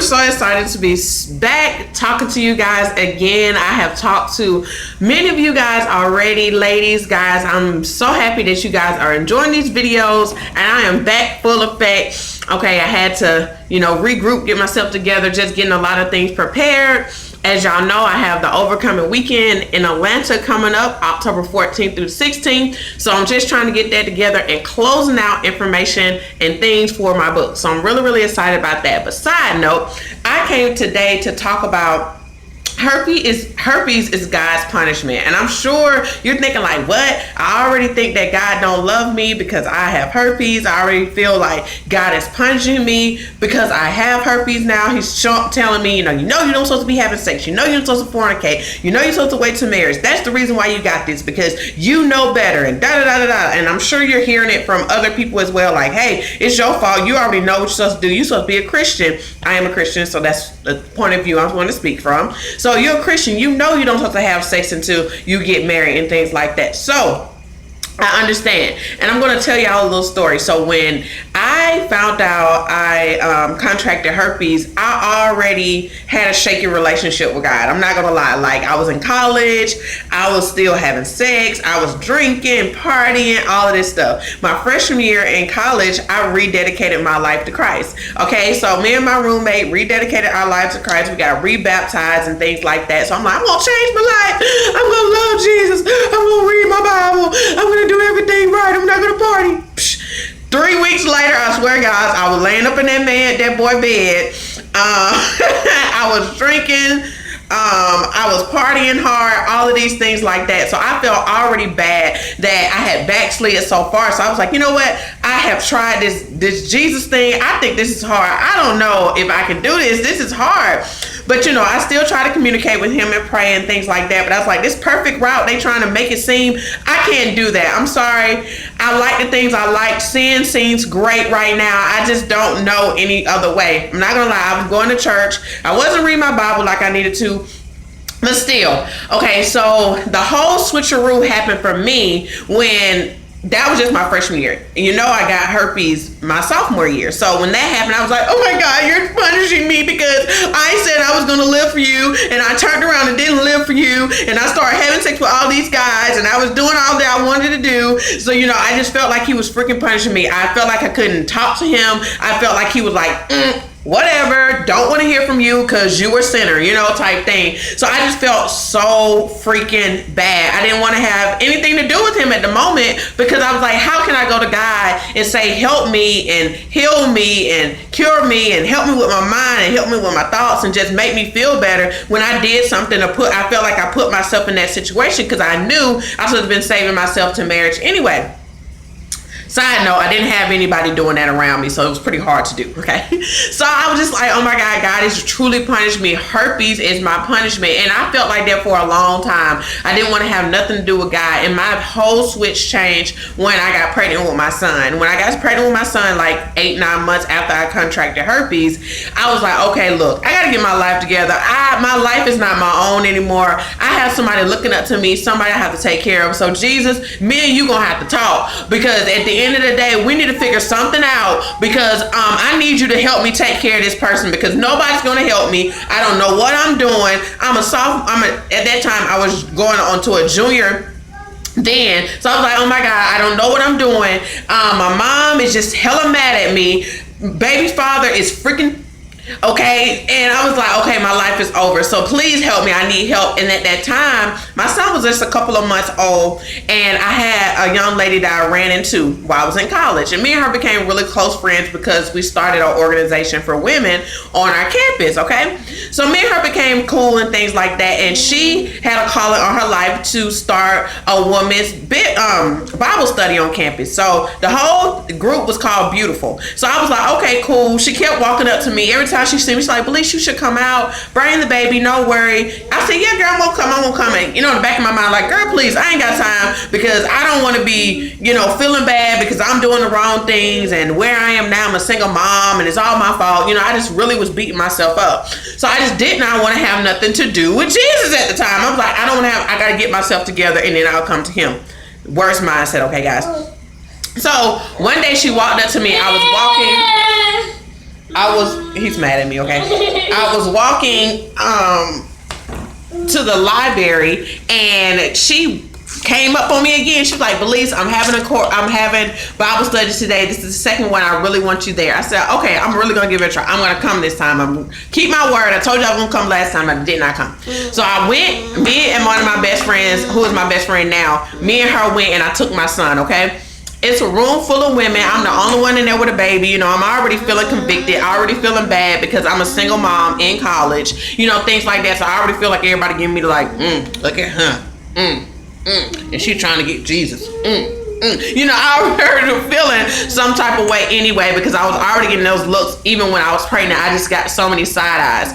so excited to be back talking to you guys again. I have talked to many of you guys already, ladies, guys. I'm so happy that you guys are enjoying these videos, and I am back full effect. Okay, I had to, regroup, get myself together, just getting a lot of things prepared. As y'all know, I have the Overcoming Weekend in Atlanta coming up October 14th through 16th. So I'm just trying to get that together and closing out information and things for my book. So I'm really, really excited about that. But side note, I came today to talk about herpes is God's punishment. And I'm sure you're thinking like, what? I already think that God don't love me because I have herpes. I already feel like God is punishing me because I have herpes now. He's telling me, you're not supposed to be having sex. You're not supposed to fornicate. You're supposed to wait till marriage. That's the reason why you got this, because you know better and da-da-da-da-da. And I'm sure you're hearing it from other people as well. Like, hey, it's your fault. You already know what you're supposed to do. You're supposed to be a Christian. I am a Christian, so that's the point of view I want to speak from. So you're a Christian, you don't have to have sex until you get married and things like that. So I understand. And I'm going to tell y'all a little story. So when I found out I contracted herpes, I already had a shaky relationship with God. I'm not going to lie. Like, I was in college, I was still having sex, I was drinking, partying, all of this stuff. My freshman year in college, I rededicated my life to Christ. Okay, so me and my roommate rededicated our lives to Christ. We got rebaptized and things like that. So I'm like, I'm going to change my life. I'm going to love Jesus. I'm going to read my Bible. I'm going to do everything right. I'm not gonna party. 3 weeks later, I swear, guys, I was laying up in that boy bed. I was drinking. I was partying hard, all of these things like that. So I felt already bad that I had backslid so far. So I was like, you know what? I have tried this Jesus thing. I think this is hard. I don't know if I can do this. This is hard. But I still try to communicate with him and pray and things like that. But I was like, this perfect route, they trying to make it seem, I can't do that. I'm sorry. I like the things I like. Sin seems great right now. I just don't know any other way. I'm not gonna lie. I was going to church. I wasn't reading my Bible like I needed to. But still, okay, so the whole switcheroo happened for me when that was just my freshman year. I got herpes my sophomore year. So when that happened, I was like, oh my God, you're punishing me because I said I was going to live for you, and I turned around and didn't live for you, and I started having sex with all these guys, and I was doing all that I wanted to do. So, I just felt like he was freaking punishing me. I felt like I couldn't talk to him. I felt like he was like, whatever, don't want to hear from you because you were a sinner, type thing. So I just felt so freaking bad. I didn't want to have anything to do with him at the moment because I was like, how can I go to God and say, help me and heal me and cure me and help me with my mind and help me with my thoughts and just make me feel better when I did something I felt like I put myself in that situation because I knew I should have been saving myself to marriage anyway. Side note, I didn't have anybody doing that around me, so it was pretty hard to do, okay? So I was just like, oh my God, God has truly punished me. Herpes is my punishment. And I felt like that for a long time. I didn't want to have nothing to do with God. And my whole switch changed when I got pregnant with my son. When I got pregnant with my son, like 8-9 months after I contracted herpes, I was like, okay, look, I got to get my life together. My life is not my own anymore. I have somebody looking up to me, somebody I have to take care of. So Jesus, me and you going to have to talk, because at the end of the day, we need to figure something out, because I need you to help me take care of this person, because nobody's going to help me. I don't know what I'm doing. At that time I was going on to a junior then, so I was like, oh my God, I don't know what I'm doing. My mom is just hella mad at me. Baby's father is freaking okay, and I was like, okay, my life is over, so please help me, I need help. And at that time, my son was just a couple of months old, and I had a young lady that I ran into while I was in college, and me and her became really close friends because we started an organization for women on our campus, okay? So me and her became cool and things like that, and she had a calling on her life to start a women's Bible study on campus. So the whole group was called Beautiful. So I was like, okay, cool. She kept walking up to me every time she see me. She's like, Belize, you should come out, bring the baby, no worry. I said, yeah, girl, I'm gonna come. And in the back of my mind, like, girl, please, I ain't got time, because I don't want to be, feeling bad because I'm doing the wrong things, and where I am now, I'm a single mom, and it's all my fault. I just really was beating myself up. So I just did not want to have nothing to do with Jesus at the time. I was like, I gotta get myself together, and then I'll come to him. Worst mindset, okay, guys? So one day she walked up to me. I was walking. he's mad at me, okay? I was walking to the library and she came up on me again. She's like, Belize, I'm having Bible studies today. This is the second one. I really want you there. I said, okay, I'm really gonna give it a try. I'm gonna come this time. I'm gonna keep my word. I told you I was gonna come last time. I did not come. So I went, me and one of my best friends, who is my best friend now, me and her went and I took my son, okay? It's a room full of women. I'm the only one in there with a baby. You know, I'm already feeling convicted. Already feeling bad because I'm a single mom in college. You know, things like that. So I already feel like everybody giving me like, look at her. And she trying to get Jesus. You know, I already feeling some type of way anyway because I was already getting those looks even when I was pregnant. I just got so many side eyes.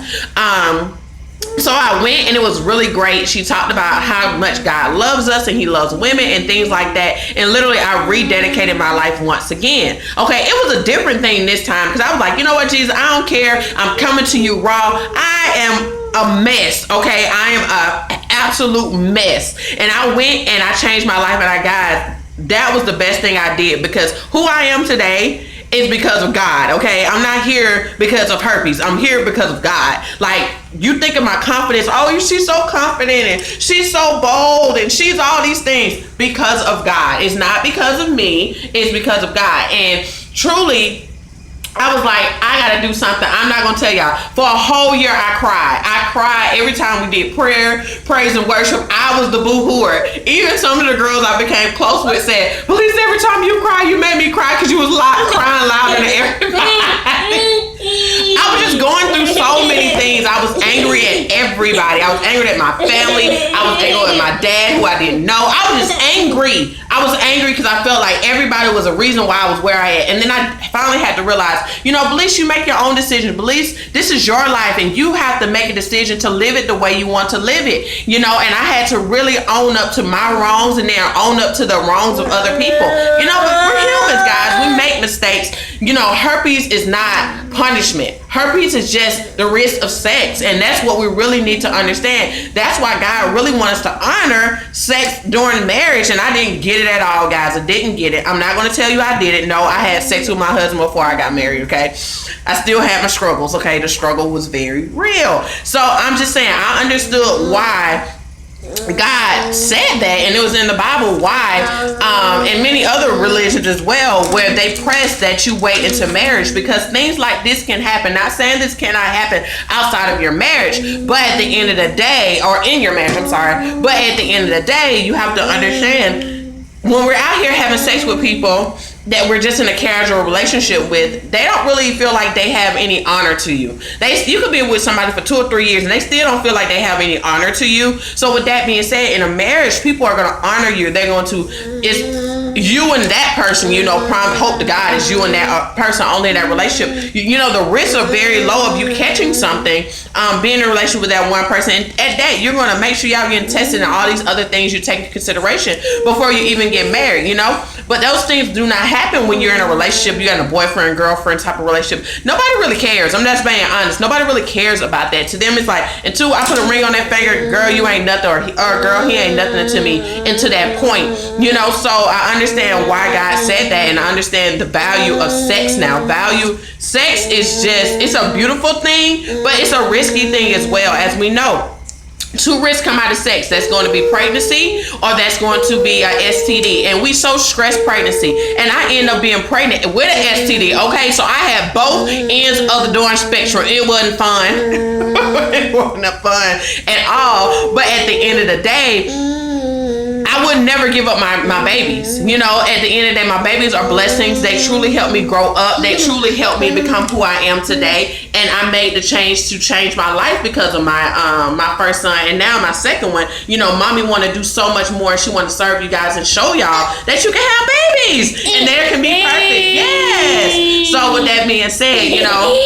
So I went and it was really great. She talked about how much God loves us and he loves women and things like that. And literally I rededicated my life once again. Okay, it was a different thing this time because I was like, you know what, Jesus, I don't care. I'm coming to you raw. I am a mess. Okay, I am an absolute mess. And I went and I changed my life and that was the best thing I did because who I am today is because of God, okay? I'm not here because of herpes. I'm here because of God. Like, you think of my confidence, oh, she's so confident and she's so bold and she's all these things because of God. It's not because of me, it's because of God. And truly, I was like, I gotta do something. I'm not gonna tell y'all. For a whole year, I cried. I cried every time we did prayer, praise, and worship. I was the boo-hooer. Even some of the girls I became close with said, Belize, every time you cry, you made me cry because you was crying louder than everybody. I was just going through so many things. I was angry at everybody. I was angry at my family. I was angry at my dad, who I didn't know. I was just angry. I was angry because I felt like everybody was a reason why I was where I am. And then I finally had to realize, you know, Belize, you make your own decision. Belize, this is your life and you have to make a decision to live it the way you want to live it. You know, and I had to really own up to my wrongs and then own up to the wrongs of other people. You know, but we're humans, guys. We make mistakes. You know, herpes is not punishment. Herpes is just the risk of sex, and that's what we really need to understand. That's why God really wants us to honor sex during marriage, and I didn't get it at all, guys. I didn't get it. I'm not going to tell you I did it. No, I had sex with my husband before I got married, okay? I still had my struggles, okay? The struggle was very real. So I'm just saying, I understood why God said that, and it was in the Bible why, and many other religions as well, where they press that you wait into marriage because things like this can happen. Not saying this cannot happen outside of your marriage, but at the end of the day, or in your marriage, I'm sorry, but at the end of the day, you have to understand when we're out here having sex with people that we're just in a casual relationship with, they don't really feel like they have any honor to you. You could be with somebody for 2 or 3 years and they still don't feel like they have any honor to you. So with that being said, in a marriage, people are going to honor you. They're going to, it's you and that person, you know, hope to God is you and that person only in that relationship. You know, the risks are very low of you catching something, being in a relationship with that one person. And at that, you're going to make sure y'all getting tested and all these other things you take into consideration before you even get married, you know. But those things do not happen when you're in a relationship. You got a boyfriend, girlfriend type of relationship. Nobody really cares. I'm just being honest. Nobody really cares about that. To them, it's like, until I put a ring on that finger, girl, you ain't nothing, or girl, he ain't nothing to me, into that point. You know, so I understand why God said that, and I understand the value of sex now. Sex is just, it's a beautiful thing, but it's a risky thing as well, as we know. 2 risks come out of sex. That's going to be pregnancy, or that's going to be a STD. And we so stress pregnancy, and I end up being pregnant with an STD. Okay, so I had both ends of the darn spectrum. It wasn't fun. It wasn't fun at all. But at the end of the day, I would never give up my babies. You know, at the end of the day, my babies are blessings. They truly helped me grow up. They truly helped me become who I am today. And I made the change to change my life because of my first son, and now my second one. You know, mommy want to do so much more. She want to serve you guys and show y'all that you can have babies and they can be perfect. Yes. So with that being said, you know,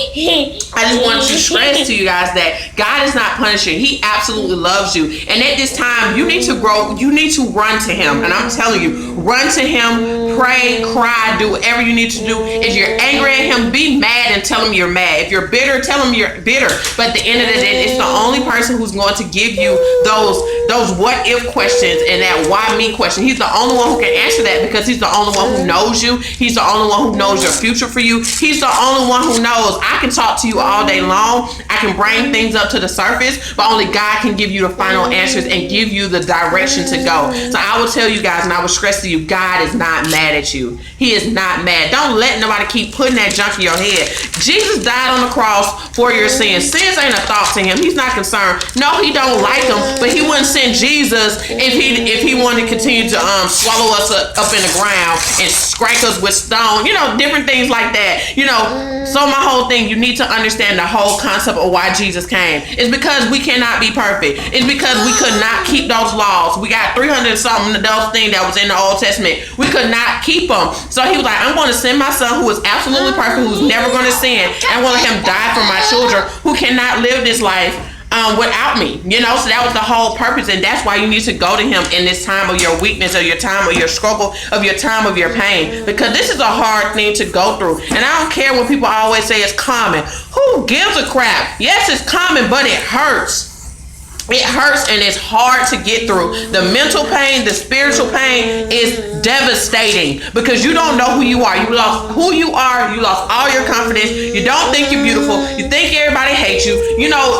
I just want to stress to you guys that God is not punishing. He absolutely loves you. And at this time, you need to grow. You need to run to him. And I'm telling you, run to him, pray, cry, do whatever you need to do. If you're angry at him, be mad and tell him you're mad. If you're bitter, tell him you're bitter. But at the end of the day, it's the only person who's going to give you those what if questions and that why me question. He's the only one who can answer that, because he's the only one who knows you. He's the only one who knows your future for you. He's the only one who knows. I can talk to you all day long. I can bring things up to the surface, but only God can give you the final answers and give you the direction to go. So I will tell you guys, and I will stress to you, God is not mad at you. He is not mad. Don't let nobody keep putting that junk in your head. Jesus died on the cross for your sins. Sins ain't a thought to him. He's not concerned. No, he don't like them, but he wouldn't send Jesus if he wanted to continue to swallow us up in the ground and strike us with stone, different things like that. So my whole thing, you need to understand the whole concept of why Jesus came. It's because we cannot be perfect. It's because we could not keep those laws. We got 300 something those things that was in the Old Testament. We could not keep them. So he was like, I'm going to send my son who is absolutely perfect, who's never going to sin, and will let him die for my children who cannot live this life without me. So that was the whole purpose, and that's why you need to go to him in this time of your weakness, or your time of your struggle, of your time of your pain, because this is a hard thing to go through. And I don't care when people always say it's common. Who gives a crap? Yes, it's common, but it hurts. It hurts, and it's hard to get through. The mental pain, the spiritual pain is devastating, because you don't know who you are. You lost who you are. You lost all your confidence. You don't think you're beautiful. You think everybody hates you.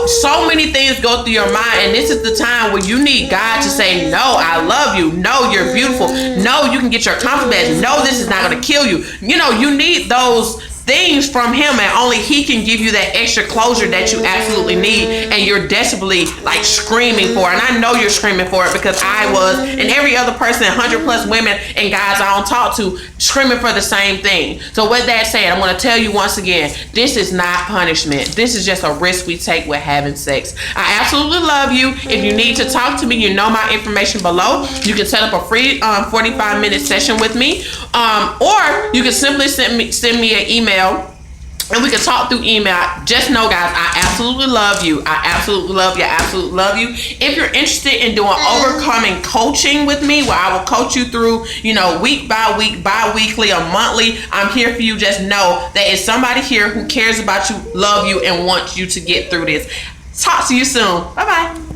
So many things go through your mind, and this is the time where you need God to say, no, I love you. No, you're beautiful. No, you can get your confidence. No, this is not going to kill you. You need those things from him, and only he can give you that extra closure that you absolutely need, and you're desperately screaming for. And I know you're screaming for it, because I was, and every other person, 100 plus women and guys I don't talk to, screaming for the same thing. So with that said, I'm going to tell you once again, this is not punishment. This is just a risk we take with having sex. I absolutely love you. If you need to talk to me, my information below. You can set up a free 45-minute session with me, or you can simply send me an email, and we can talk through email. Just know, guys, I absolutely love you. I absolutely love you. I absolutely love you. If you're interested in doing overcoming coaching with me, where I will coach you through, week by week, bi-weekly, or monthly, I'm here for you. Just know that it's somebody here who cares about you, love you, and wants you to get through this. Talk to you soon. Bye-bye.